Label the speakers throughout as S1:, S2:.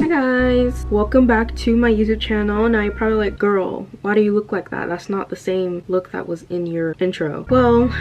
S1: Hi guys, welcome back to my YouTube channel. Now you're probably like, girl, why do you look like that? That's not the same look that was in your intro. Well,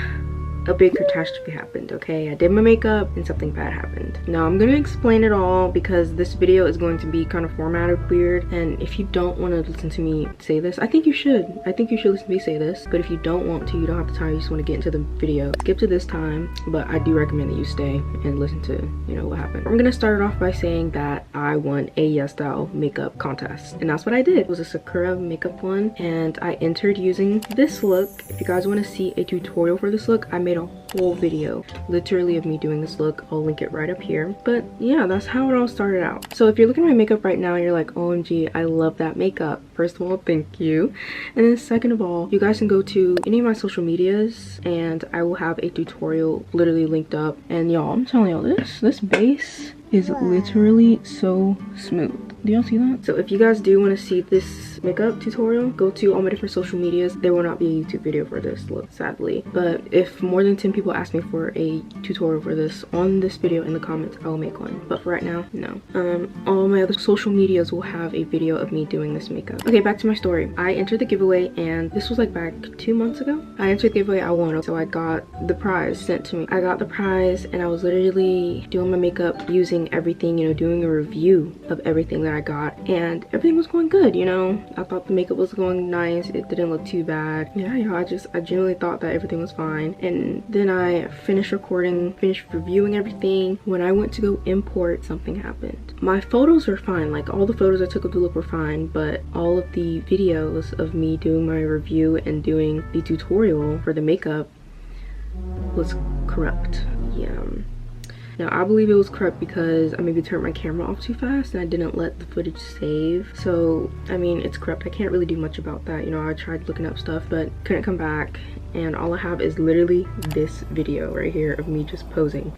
S1: a big catastrophe happened, okay? I did my makeup and something bad happened. Now I'm gonna explain it all because this video is going to be kind of formatted weird, and if you don't want to listen to me say this, I think you should listen to me say this, but if you don't want to, you don't have the time, you just want to get into the video, skip to this time. But I do recommend that you stay and listen to, you know, what happened. I'm gonna start it off by saying that I won a Yesstyle makeup contest, and that's what I did. It was a Sakura makeup one, and I entered using this look. If you guys want to see a tutorial for this look, I made a whole video literally of me doing this look. I'll link it right up here. But yeah, that's how it all started out. So if you're looking at my makeup right now, you're like, OMG, I love that makeup. First of all, thank you. And then second of all, you guys can go to any of my social medias and I will have a tutorial literally linked up. And y'all, I'm telling y'all, this base is literally so smooth. Do y'all see that? So if you guys do want to see this makeup tutorial, go to all my different social medias. There will not be a YouTube video for this look, sadly. But if more than 10 people ask me for a tutorial for this on this video in the comments, I will make one. But for right now, no. All my other social medias will have a video of me doing this makeup. Okay, back to my story. I entered the giveaway, and this was like back 2 months ago. I entered the giveaway, I won. So I got the prize sent to me. I got the prize and I was literally doing my makeup, using everything, you know, doing a review of everything that I got, and everything was going good, you know. I thought the makeup was going nice. It didn't look too bad. Yeah, I genuinely thought that everything was fine. And then I finished recording, finished reviewing everything. When I went to go import, something happened. My photos were fine, like all the photos I took of the look were fine, but all of the videos of me doing my review and doing the tutorial for the makeup was corrupt. Yeah. Now, I believe it was corrupt because I maybe turned my camera off too fast and I didn't let the footage save. So, I mean, it's corrupt. I can't really do much about that. You know, I tried looking up stuff, but couldn't come back. And all I have is literally this video right here of me just posing.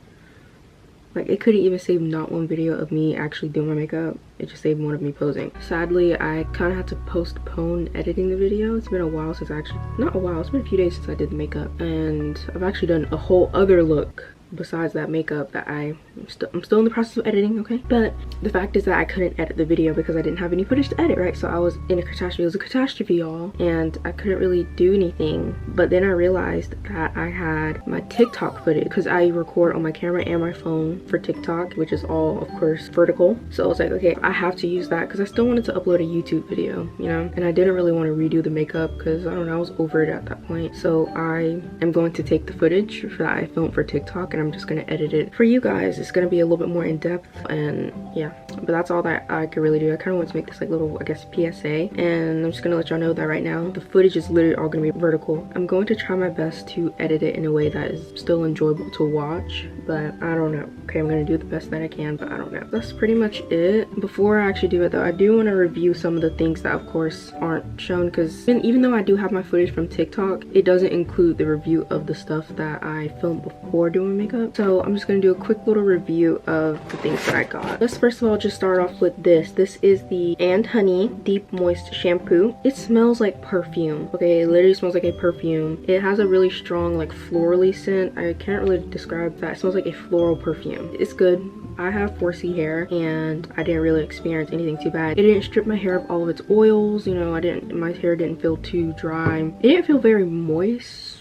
S1: Like, it couldn't even save not one video of me actually doing my makeup. It just saved one of me posing. Sadly, I kind of had to postpone editing the video. It's been a while since not a while, it's been a few days since I did the makeup. And I've actually done a whole other look besides that makeup that I'm still in the process of editing, okay? But the fact is that I couldn't edit the video because I didn't have any footage to edit, right? So I was in a catastrophe. It was a catastrophe, y'all, and I couldn't really do anything. But then I realized that I had my TikTok footage because I record on my camera and my phone for TikTok, which is all, of course, vertical. So I was like, okay, I have to use that because I still wanted to upload a YouTube video, you know? And I didn't really want to redo the makeup because, I don't know, I was over it at that point. So I am going to take the footage that I filmed for TikTok and I'm just gonna edit it for you guys. It's gonna be a little bit more in-depth, and yeah, but that's all that I could really do. I kind of want to make this like little, I guess, PSA, and I'm just gonna let y'all know that right now the footage is literally all gonna be vertical. I'm going to try my best to edit it in a way that is still enjoyable to watch, but I don't know. Okay, I'm gonna do the best that I can, but I don't know. That's pretty much it. Before I actually do it though, I do want to review some of the things that of course aren't shown, because even though I do have my footage from TikTok, it doesn't include the review of the stuff that I filmed before doing makeup. So I'm just gonna do a quick little review of the things that I got. Let's first of all just start off with this. This is the And Honey Deep Moist Shampoo. It smells like perfume. Okay, it literally smells like a perfume. It has a really strong, like, florally scent. I can't really describe that. It smells like a floral perfume. It's good. I have 4C hair and I didn't really experience anything too bad. It didn't strip my hair of all of its oils, you know. My hair didn't feel too dry. It didn't feel very moist,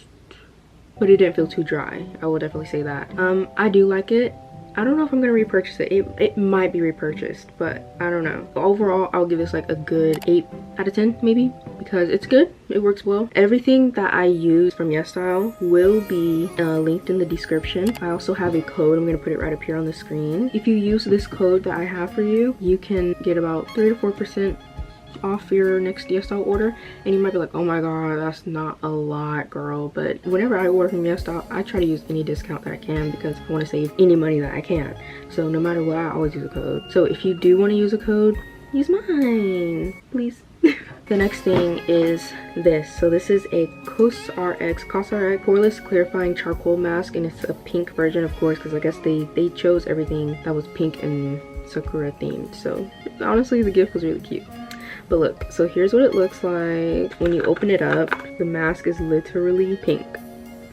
S1: but it didn't feel too dry. I will definitely say that. I do like it. I don't know if I'm gonna repurchase it. It might be repurchased, but I don't know. Overall, I'll give this like a good 8 out of 10 maybe, because it's good. It works well. Everything that I use from Yesstyle will be linked in the description. I also have a code. I'm gonna put it right up here on the screen. If you use this code that I have for you, you can get about 3 to 4% off your next Yesstyle order. And you might be like, oh my god, that's not a lot, girl. But whenever I order from Yesstyle, I try to use any discount that I can because I want to save any money that I can. So no matter what, I always use a code. So if you do want to use a code, use mine, please. The next thing is this. So this is a Cosrx poreless clarifying charcoal mask, and it's a pink version, of course, because I guess they chose everything that was pink and Sakura themed. So honestly, the gift was really cute. But look, so here's what it looks like when you open it up. The mask is literally pink.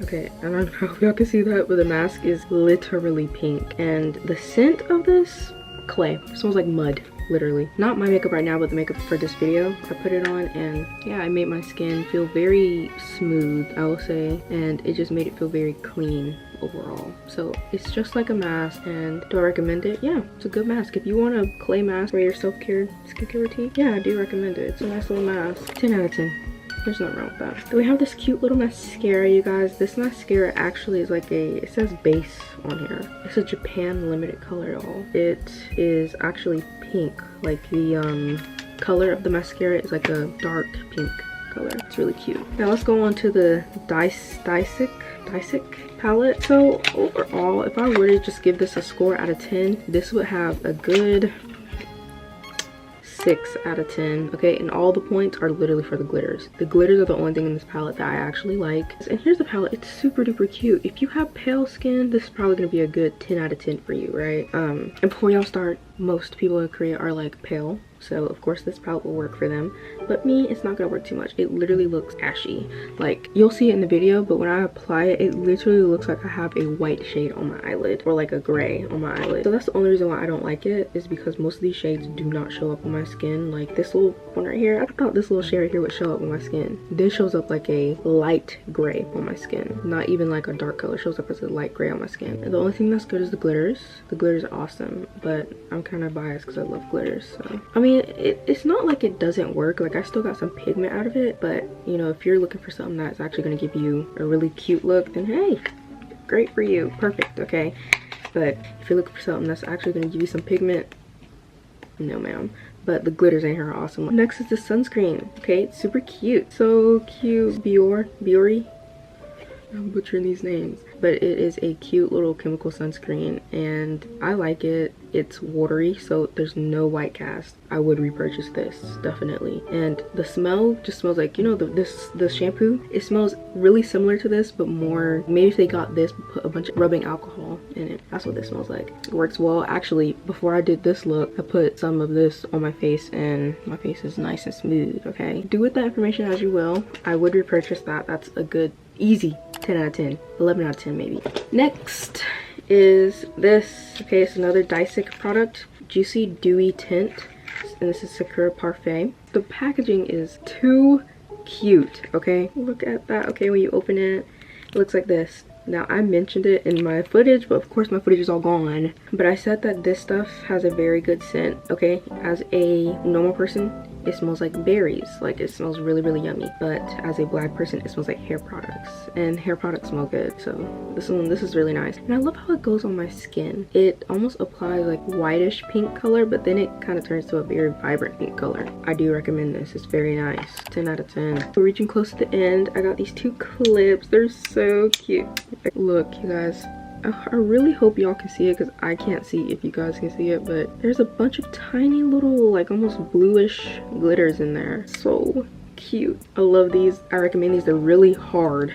S1: Okay, I don't know if y'all can see that, but the mask is literally pink. And the scent of this, clay. It smells like mud. literally. Not my makeup right now, but the makeup for this video. I put it on and yeah, I made my skin feel very smooth, I will say, and it just made it feel very clean overall. So it's just like a mask. And do I recommend it? Yeah, it's a good mask. If you want a clay mask for your self-care skincare routine, yeah, I do recommend it. It's a nice little mask. 10 out of 10. There's nothing wrong with that. Then we have this cute little mascara, you guys. This mascara actually is like it says base on here. It's a Japan limited color, y'all. It is actually pink. Like the color of the mascara is like a dark pink color. It's really cute. Now let's go on to the Dasique palette. So overall, if I were to just give this a score out of 10, this would have a good 6 out of 10. Okay, and all the points are literally for the glitters. The glitters are the only thing in this palette that I actually like. And here's the palette. It's super duper cute. If you have pale skin, this is probably gonna be a good 10 out of 10 for you, right? And before y'all start, most people in Korea are like pale, so of course this palette will work for them, but me, it's not gonna work too much. It literally looks ashy. Like, you'll see it in the video, but when I apply it, it literally looks like I have a white shade on my eyelid, or like a gray on my eyelid. So that's the only reason why I don't like it, is because most of these shades do not show up on my skin. Like this little one right here, I thought this little shade right here would show up on my skin. This shows up like a light gray on my skin, not even like a dark color. It shows up as a light gray on my skin. And the only thing that's good is the glitters. The glitters are awesome, but I'm kind of biased because I love glitters. So I mean, it's not like it doesn't work. Like, I still got some pigment out of it, but you know, if you're looking for something that's actually going to give you a really cute look, then hey, great for you, perfect. Okay, but if you're looking for something that's actually going to give you some pigment, no ma'am. But the glitters in here are awesome. Next is the sunscreen. Okay, it's super cute, so cute. Biore, I'm butchering these names, but it is a cute little chemical sunscreen and I like it. It's watery, so there's no white cast. I would repurchase this, definitely. And the smell just smells like, you know, the shampoo, it smells really similar to this, but more, maybe if they got this, put a bunch of rubbing alcohol in it. That's what this smells like. It works well. Actually, before I did this look, I put some of this on my face and my face is nice and smooth. Okay, do with that information as you will. I would repurchase that. That's a good, easy 10 out of 10, 11 out of 10 maybe. Next is this. Okay, it's another Dasique product, Juicy Dewy Tint, and this is Sakura Parfait. The packaging is too cute. Okay, look at that. Okay, when you open it, it looks like this. Now, I mentioned it in my footage, but of course my footage is all gone, but I said that this stuff has a very good scent. Okay, as a normal person, it smells like berries, like it smells really yummy, but as a black person, it smells like hair products, and hair products smell good. So this is really nice, and I love how it goes on my skin. It almost applies like whitish pink color, but then it kind of turns to a very vibrant pink color. I do recommend this. It's very nice. 10 out of 10. We're reaching close to the end. I got these 2 clips. They're so cute. Look, you guys, I really hope y'all can see it because I can't see if you guys can see it, but there's a bunch of tiny little, like almost bluish glitters in there. So cute. I love these. I recommend these. They're really hard.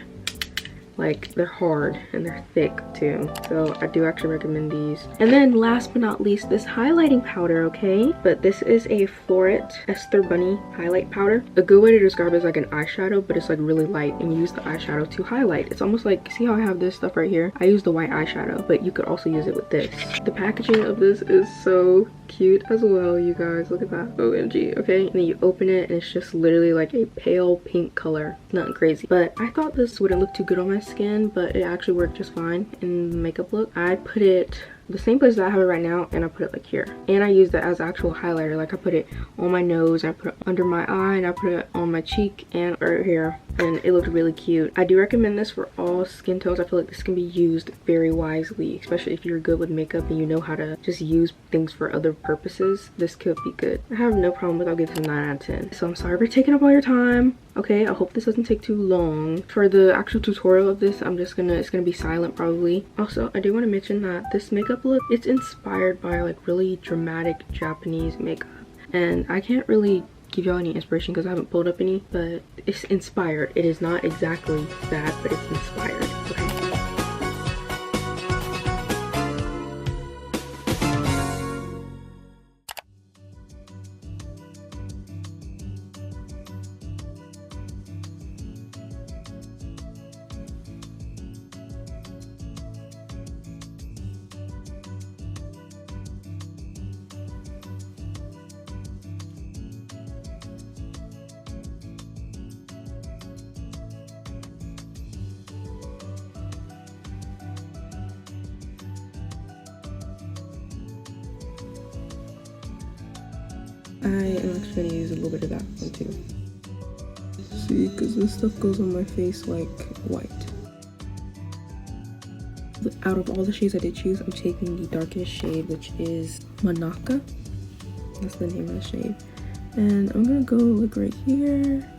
S1: Like, they're hard and they're thick too, so I do actually recommend these. And then last but not least, this highlighting powder. Okay, but this is a Floret Esther Bunny highlight powder. A good way to describe it is like an eyeshadow, but it's like really light, and you use the eyeshadow to highlight. It's almost like, see how I have this stuff right here? I use the white eyeshadow, but you could also use it with this. The packaging of this is so cute as well, you guys. Look at that. OMG. Okay, and then you open it and it's just literally like a pale pink color. Nothing crazy, but I thought this wouldn't look too good on my skin, but it actually worked just fine in the makeup look. I put it the same place that I have it right now, and I put it like here, and I used it as actual highlighter. Like, I put it on my nose, I put it under my eye, and I put it on my cheek and right here, and it looked really cute. I do recommend this for all skin tones. I feel like this can be used very wisely, especially if you're good with makeup and you know how to just use things for other purposes. This could be good. I have no problem with it. I'll give this a 9 out of 10. So I'm sorry for taking up all your time. Okay, I hope this doesn't take too long. For the actual tutorial of this, it's gonna be silent probably. Also, I do want to mention that this makeup look, it's inspired by like really dramatic Japanese makeup, and I can't really give y'all any inspiration because I haven't pulled up any, but it's inspired. It is not exactly that, but it's inspired. Okay. I am actually going to use a little bit of that one too. See, because this stuff goes on my face like white. Out of all the shades I did choose, I'm taking the darkest shade, which is Manaka. That's the name of the shade. And I'm going to go like right here.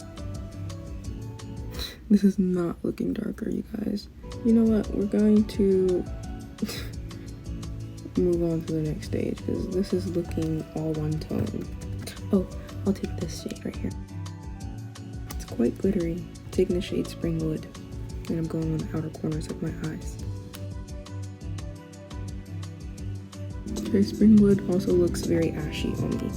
S1: This is not looking darker, you guys. You know what? We're going to move on to the next stage because this is looking all one tone. Oh, I'll take this shade right here. It's quite glittery. I'm taking the shade Springwood, and I'm going on the outer corners of my eyes. Okay, Springwood also looks very ashy on me.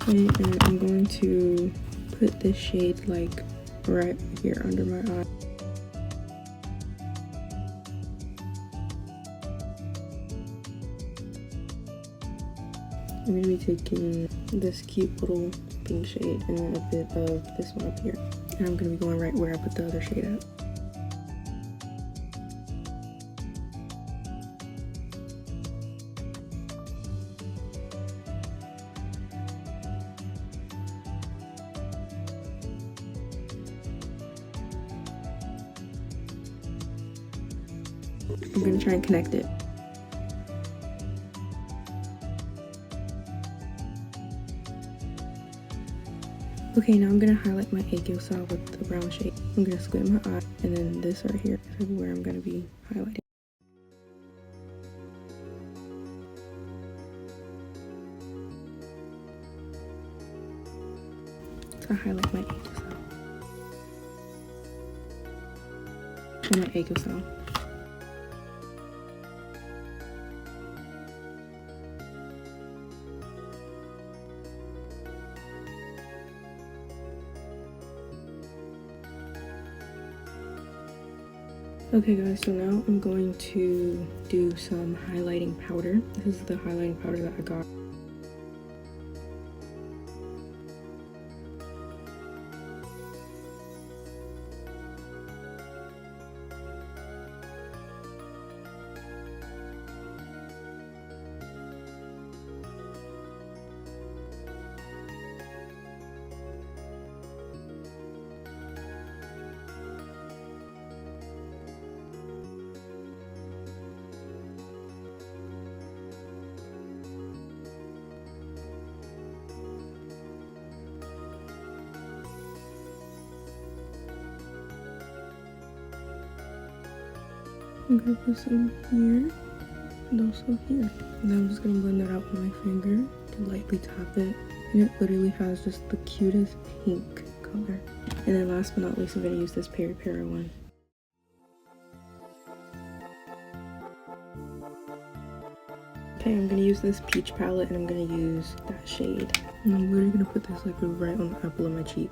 S1: Okay, and I'm going to put this shade like right here under my eye. I'm going to be taking this cute little pink shade and a bit of this one up here. And I'm going to be going right where I put the other shade at. I'm going to try and connect it. Okay, now I'm gonna highlight my 𝘠𝐸𝐴 with the brown shade. I'm gonna squint my eye, and then this right here is where I'm gonna be highlighting. To highlight my 𝘠𝐸𝐴 and my 𝘠𝐸𝐴. Okay guys, so now I'm going to do some highlighting powder. This is the highlighting powder that I got. I'm gonna put some here and also here. And then I'm just gonna blend that out with my finger to lightly tap it. And it literally has just the cutest pink color. And then last but not least, I'm gonna use this 𝘭𝘪𝘴𝘚 one. Okay, I'm gonna use this peach palette and I'm gonna use that shade. And I'm literally gonna put this like right on the apple of my cheek.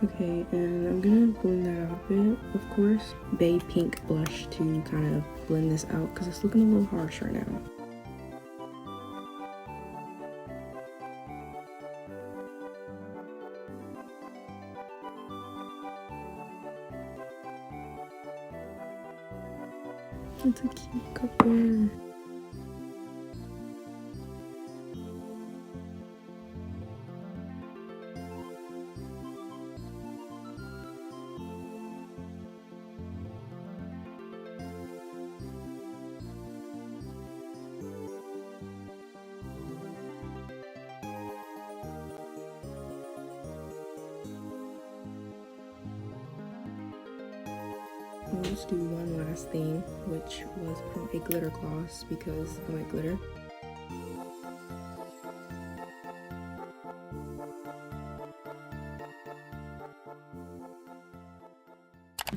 S1: Okay, and I'm gonna blend that out a bit. Of course, Bay Pink blush to kind of blend this out because it's looking a little harsh right now. It's a cute couple. I'll just do one last thing, which was from a glitter gloss because I like glitter.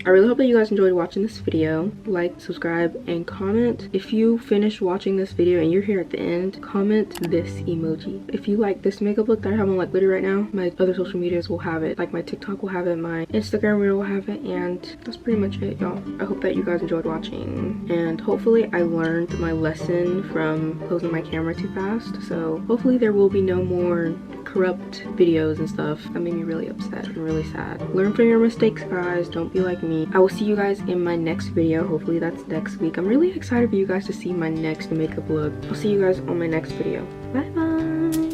S1: I really hope that you guys enjoyed watching this video. Like, subscribe, and comment. If you finish watching this video and you're here at the end, comment this emoji. If you like this makeup look that I have on like literally right now, my other social medias will have it. Like my TikTok will have it, my Instagram reel will have it, and that's pretty much it, y'all. I hope that you guys enjoyed watching, and hopefully I learned my lesson from closing my camera too fast. So hopefully there will be no more corrupt videos and stuff. That made me really upset and really sad. Learn from your mistakes, guys. Don't be like me. I will see you guys in my next video. Hopefully that's next week. I'm really excited for you guys to see my next makeup look. I'll see you guys on my next video. Bye bye.